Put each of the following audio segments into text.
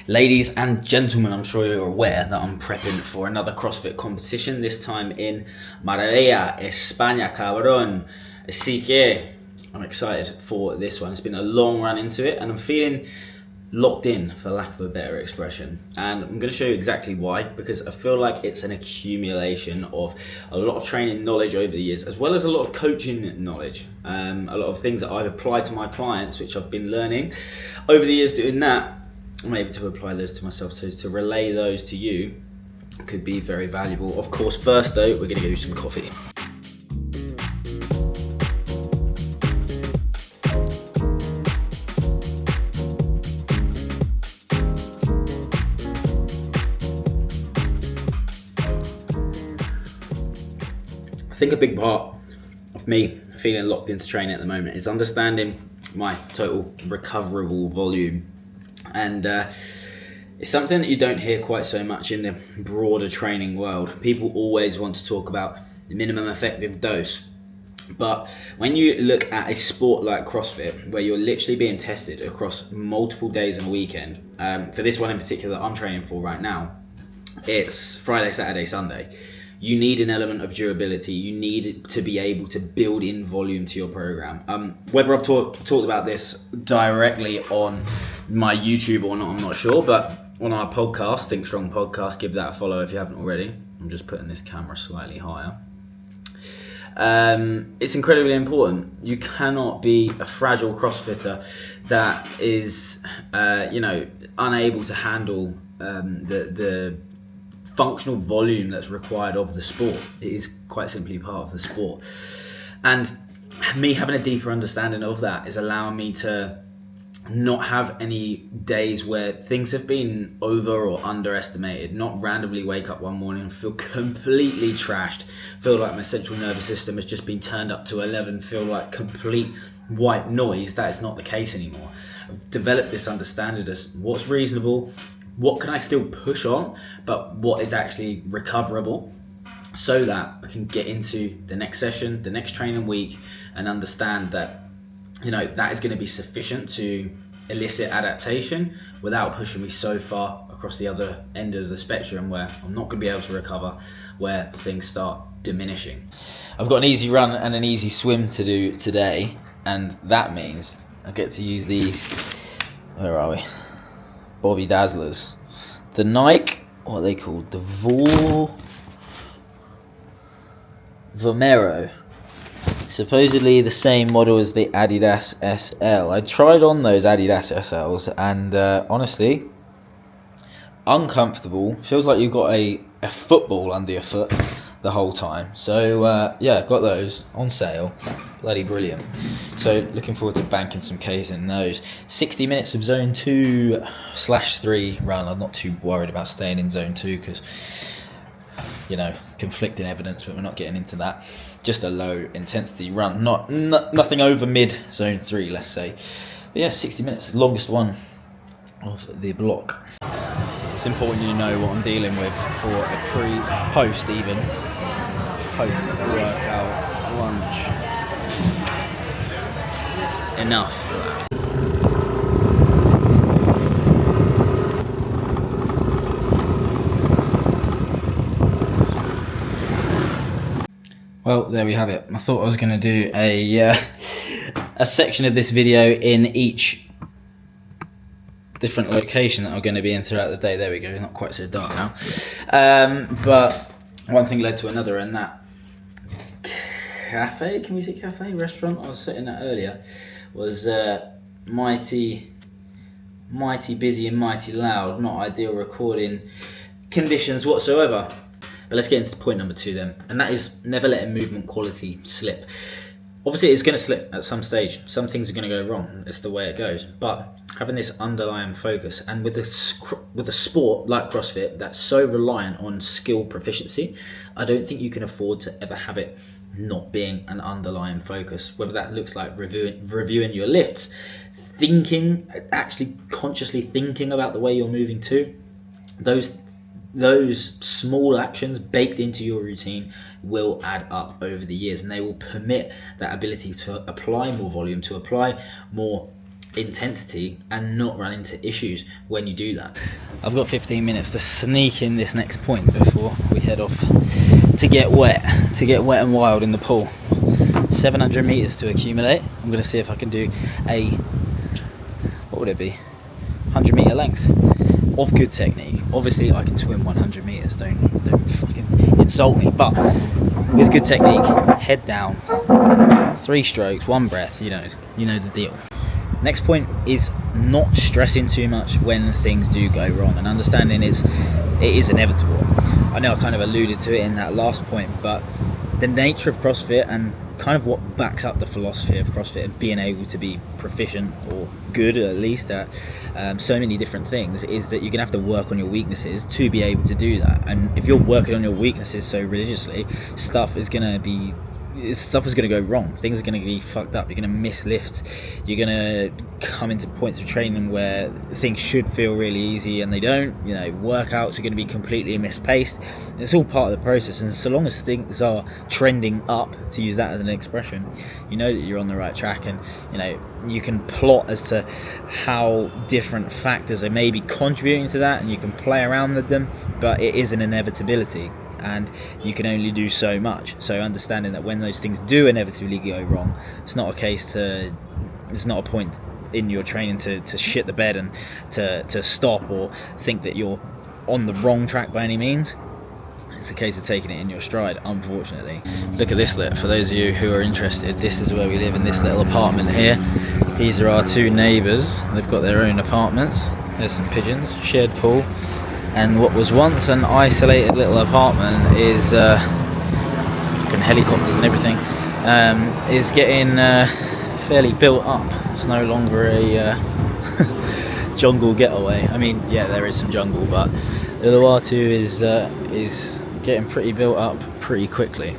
Ladies and gentlemen, I'm sure you're aware that I'm prepping for another CrossFit competition, this time in Marbella, España, cabrón. Así que I'm excited for this one. It's been a long run into it and I'm feeling locked in, for lack of a better expression. And I'm going to show you exactly why, because I feel like it's an accumulation of a lot of training knowledge over the years, as well as a lot of coaching knowledge. A lot of things that I've applied to my clients, which I've been learning over the years doing that. I'm able to apply those to myself, so to relay those to you could be very valuable. Of course, first though, we're going to go do some coffee. I think a big part of me feeling locked into training at the moment is understanding my total recoverable volume. And it's something that you don't hear quite so much in the broader training world. People always want to talk about the minimum effective dose. But when you look at a sport like CrossFit, where you're literally being tested across multiple days and a weekend, for this one in particular that I'm training for right now, it's Friday, Saturday, Sunday. You need an element of durability. You need to be able to build in volume to your program. Whether I've talked about this directly on my YouTube or not, I'm not sure. But on our podcast, Think Strong Podcast, give that a follow if you haven't already. I'm just putting this camera slightly higher. It's incredibly important. You cannot be a fragile CrossFitter that is, unable to handle the functional volume that's required of the sport. It is quite simply part of the sport, and me having a deeper understanding of that is allowing me to not have any days where things have been over or underestimated, not randomly wake up one morning and feel completely trashed, feel like my central nervous system has just been turned up to 11, feel like complete white noise. That is not the case anymore. I've developed this understanding as what's reasonable, what can I still push on, but what is actually recoverable, so that I can get into the next session, the next training week, and understand that, that is going to be sufficient to elicit adaptation without pushing me so far across the other end of the spectrum where I'm not going to be able to recover, where things start diminishing. I've got an easy run and an easy swim to do today, and that means I get to use these, where are we? Bobby Dazzlers. The Nike, what are they called? The Vomero. Supposedly the same model as the Adidas SL. I tried on those Adidas SLs and honestly, uncomfortable. Feels like you've got a football under your foot the whole time. So got those on sale. Bloody brilliant. So looking forward to banking some Ks in those. 60 minutes of zone 2/3 run. I'm not too worried about staying in zone 2 because, conflicting evidence, but we're not getting into that. Just a low intensity run. Nothing over mid zone 3, let's say. But yeah, 60 minutes, longest one of the block. It's important you know what I'm dealing with for a post-workout lunch. Enough. Well, there we have it. I thought I was going to do a section of this video in each different location that I'm going to be in throughout the day. There we go, not quite so dark now. But one thing led to another, and that cafe, can we say cafe? Restaurant I was sitting at earlier was mighty busy and mighty loud. Not ideal recording conditions whatsoever. But let's get into point number 2 then, and that is never letting movement quality slip. Obviously it's going to slip at some stage. Some things are going to go wrong. It's the way it goes. But having this underlying focus, and with a sport like CrossFit that's so reliant on skill proficiency, I don't think you can afford to ever have it not being an underlying focus. Whether that looks like reviewing your lifts, actually consciously thinking about the way you're moving too. Those small actions baked into your routine will add up over the years, and they will permit that ability to apply more volume, to apply more intensity and not run into issues when you do that. I've got 15 minutes to sneak in this next point before we head off to get wet and wild in the pool. 700 meters to accumulate. I'm going to see if I can do a, what would it be, 100 meter length of good technique. Obviously I can swim 100 meters, don't fucking insult me, but with good technique, head down, 3 strokes, 1 breath, you know the deal. Next point is not stressing too much when things do go wrong, and understanding it is inevitable. I know I kind of alluded to it in that last point, but the nature of CrossFit and kind of what backs up the philosophy of CrossFit and being able to be proficient or good at least at so many different things is that you're gonna have to work on your weaknesses to be able to do that. And if you're working on your weaknesses so religiously, stuff is gonna go wrong. Things are going to be fucked up. You're going to miss lifts. You're going to come into points of training where things should feel really easy and they don't. You know, workouts are going to be completely mispaced. It's all part of the process, and so long as things are trending up, to use that as an expression, you know that you're on the right track, and you know you can plot as to how different factors are maybe contributing to that, and you can play around with them, but it is an inevitability. And you can only do so much. So understanding that when those things do inevitably go wrong, it's not a point in your training to shit the bed and to stop or think that you're on the wrong track by any means. It's a case of taking it in your stride, unfortunately. Look at this for those of you who are interested. This is where we live, in this little apartment here. These are our 2 neighbours. They've got their own apartments. There's some pigeons, shared pool. And what was once an isolated little apartment is, fucking helicopters and everything, is getting fairly built up. It's no longer a jungle getaway. I mean, yeah, there is some jungle, but Uluwatu is getting pretty built up pretty quickly.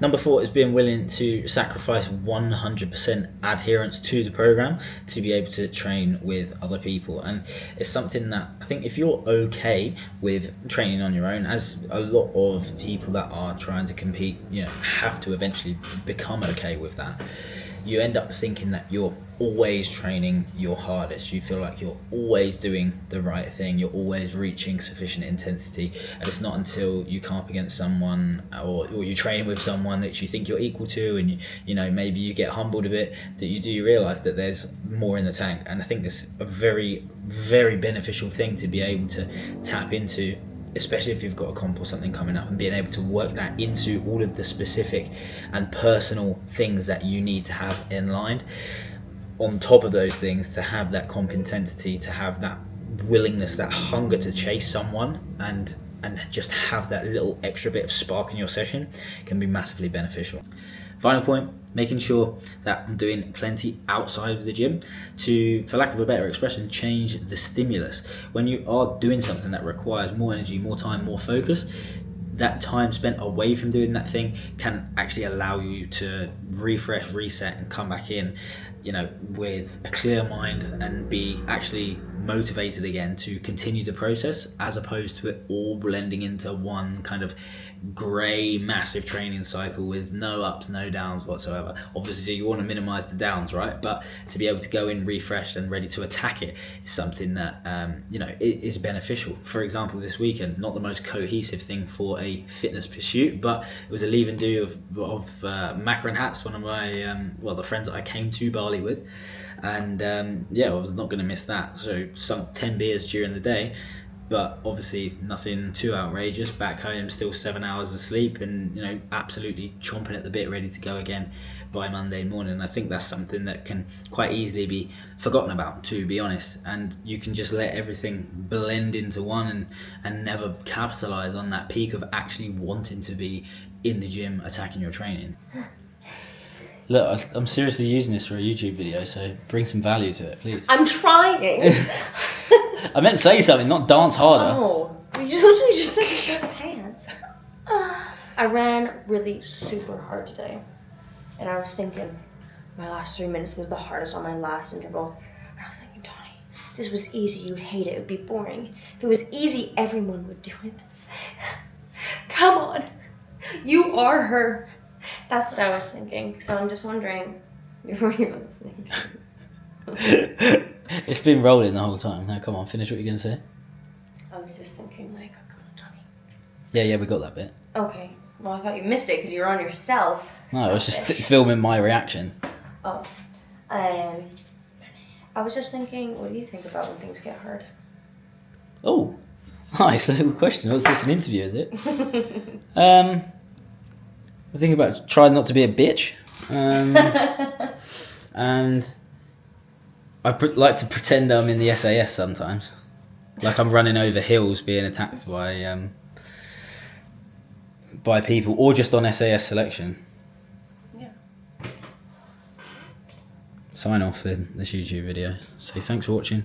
Number 4 is being willing to sacrifice 100% adherence to the program to be able to train with other people. And it's something that I think if you're okay with training on your own, as a lot of people that are trying to compete, you know, have to eventually become okay with that, you end up thinking that you're always training your hardest. You feel like you're always doing the right thing, you're always reaching sufficient intensity, and it's not until you come up against someone or you train with someone that you think you're equal to, and you know maybe you get humbled a bit, that you do realize that there's more in the tank. And I think it's a very, very beneficial thing to be able to tap into, especially if you've got a comp or something coming up, and being able to work that into all of the specific and personal things that you need to have in line. On top of those things, to have that comp intensity, to have that willingness, that hunger to chase someone, and just have that little extra bit of spark in your session can be massively beneficial. Final point, making sure that I'm doing plenty outside of the gym to, for lack of a better expression, change the stimulus. When you are doing something that requires more energy, more time, more focus, that time spent away from doing that thing can actually allow you to refresh, reset, and come back in, you know, with a clear mind and be actually motivated again to continue the process, as opposed to it all blending into one kind of grey massive training cycle with no ups, no downs whatsoever. Obviously you want to minimize the downs, right? But to be able to go in refreshed and ready to attack it is something that you know, it is beneficial. For example, this weekend, not the most cohesive thing for a fitness pursuit, but it was a leave and do of Macca and Hats, one of my the friends that I came to Bali with, and yeah, I was not going to miss that. So some 10 beers during the day, but obviously nothing too outrageous. Back home, still 7 hours of sleep, and you know, absolutely chomping at the bit, ready to go again by Monday morning. I think that's something that can quite easily be forgotten about, to be honest, and you can just let everything blend into one and never capitalize on that peak of actually wanting to be in the gym attacking your training. Look, I'm seriously using this for a YouTube video, so bring some value to it, please. I'm trying. I meant to say something, not dance harder. Oh, you literally just said to show the pants. I ran really super hard today, and I was thinking my last 3 minutes was the hardest on my last interval. And I was thinking, Donnie, if this was easy, you'd hate it. It would be boring. If it was easy, everyone would do it. Come on, you are her. That's what I was thinking. So I'm just wondering, you weren't even listening to me. It's been rolling the whole time. Now, come on, finish what you're going to say. I was just thinking, like, come on, Johnny. Yeah, we got that bit. Okay. Well, I thought you missed it because you were on yourself. No, I was just Selfish. filming my reaction. Oh. I was just thinking, what do you think about when things get hard? Oh, nice little question. What's this, an interview, is it? I think about trying not to be a bitch. And I like to pretend I'm in the SAS sometimes. Like I'm running over hills being attacked by people, or just on SAS selection. Yeah. Sign off this YouTube video. So thanks for watching.